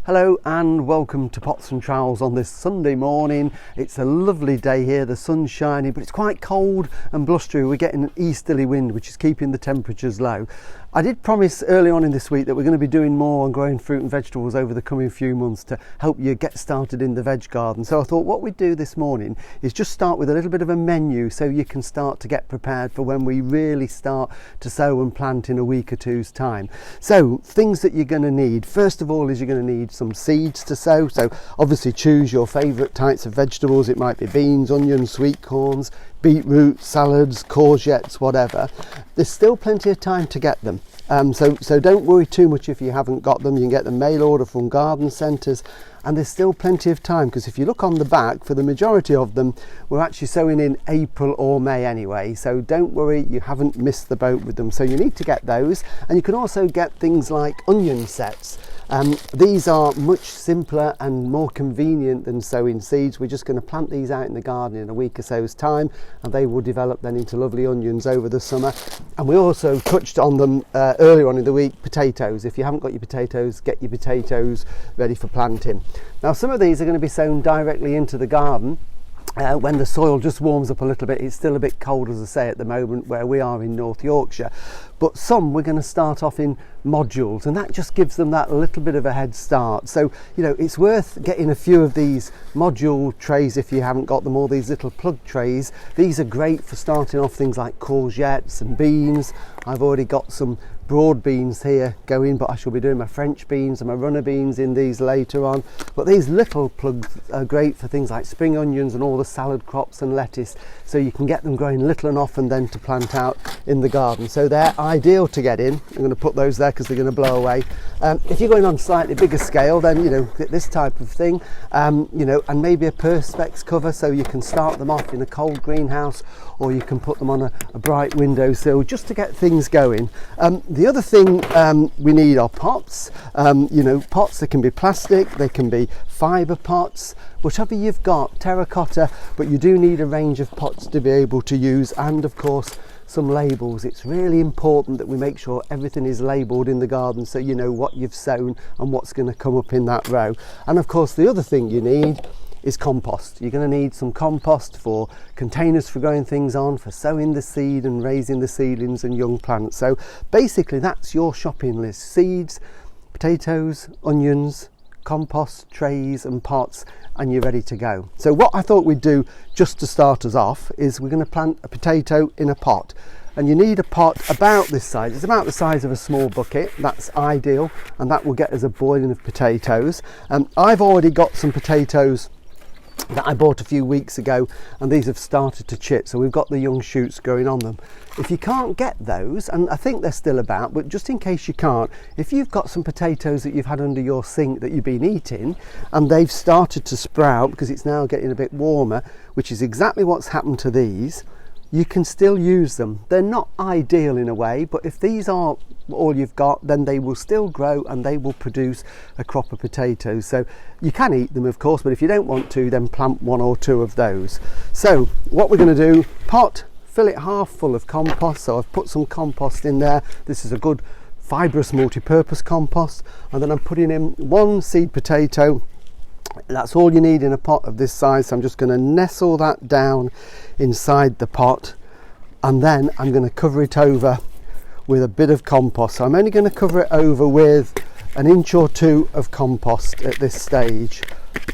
Hello and welcome to Pots and Trowels on this Sunday morning. It's a lovely day here, the sun's shining, but it's quite cold and blustery. We're getting an easterly wind which is keeping the temperatures low. I did promise early on in this week that we're going to be doing more on growing fruit and vegetables over the coming few months to help you get started in the veg garden. So I thought what we'd do this morning is just start with a little bit of a menu so you can start to get prepared for when we really start to sow and plant in a week or two's time. So things that you're going to need, first of all, is you're going to need some seeds to sow. So obviously choose your favourite types of vegetables. It might be beans, onions, sweet corns, beetroot, salads, courgettes, whatever. There's still plenty of time to get them. So don't worry too much if you haven't got them. You can get them mail order from garden centres, and there's still plenty of time, because if you look on the back, for the majority of them we're actually sowing in April or May anyway, so don't worry, you haven't missed the boat with them. So you need to get those, and you can also get things like onion sets. These are much simpler and more convenient than sowing seeds. We're just going to plant these out in the garden in a week or so's time, and they will develop then into lovely onions over the summer. And we also touched on them earlier on in the week, potatoes. If you haven't got your potatoes, get your potatoes ready for planting. Now some of these are going to be sown directly into the garden. When the soil just warms up a little bit. It's still a bit cold, as I say, at the moment where we are in North Yorkshire, but some we're going to start off in modules, and that just gives them that little bit of a head start. So you know, it's worth getting a few of these module trays if you haven't got them, or these little plug trays. These are great for starting off things like courgettes and beans. I've already got some broad beans here going, but I shall be doing my French beans and my runner beans in these later on. But these little plugs are great for things like spring onions and all the salad crops and lettuce, so you can get them growing little and often then to plant out in the garden. So they're ideal to get in. I'm going to put those there because they're going to blow away. If you're going on slightly bigger scale, then you know, get this type of thing, you know, and maybe a perspex cover, so you can start them off in a cold greenhouse, or you can put them on a bright windowsill just to get things going. The other thing we need are pots. You know, pots, they can be plastic, they can be fibre pots, whatever you've got, terracotta, but you do need a range of pots to be able to use, and of course some labels. It's really important that we make sure everything is labelled in the garden, so you know what you've sown and what's going to come up in that row. And of course the other thing you need is compost. You're going to need some compost for containers for growing things on, for sowing the seed and raising the seedlings and young plants. So basically that's your shopping list: seeds, potatoes, onions, compost, trays and pots, and you're ready to go. So what I thought we'd do just to start us off is we're going to plant a potato in a pot, and you need a pot about this size. It's about the size of a small bucket. That's ideal, and that will get us a boiling of potatoes. I've already got some potatoes that I bought a few weeks ago, and these have started to chip, so we've got the young shoots going on them. If you can't get those, and I think they're still about, but just in case you can't, if you've got some potatoes that you've had under your sink that you've been eating and they've started to sprout because it's now getting a bit warmer, which is exactly what's happened to these, you can still use them. They're not ideal in a way, but if these are all you've got, then they will still grow and they will produce a crop of potatoes. So you can eat them, of course, but if you don't want to, then plant one or two of those. So what we're going to do, pot, fill it half full of compost. So I've put some compost in there. This is a good fibrous multi-purpose compost, and then I'm putting in one seed potato. That's all you need in a pot of this size. So I'm just going to nestle that down inside the pot, and then I'm going to cover it over with a bit of compost. So I'm only going to cover it over with an inch or two of compost at this stage.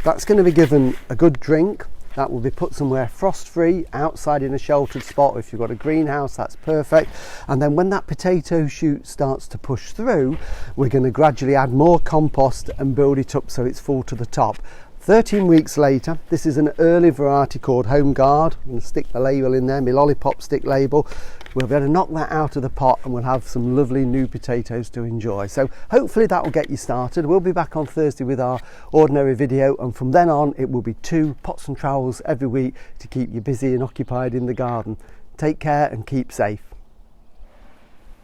That's going to be given a good drink. That will be put somewhere frost-free, outside in a sheltered spot. If you've got a greenhouse, that's perfect. And then when that potato shoot starts to push through, we're going to gradually add more compost and build it up so it's full to the top. 13 weeks later, this is an early variety called Home Guard. I'm going to stick the label in there, my lollipop stick label. We'll be able to knock that out of the pot, and we'll have some lovely new potatoes to enjoy. So hopefully that will get you started. We'll be back on Thursday with our ordinary video, and from then on it will be 2 pots and trowels every week to keep you busy and occupied in the garden. Take care and keep safe.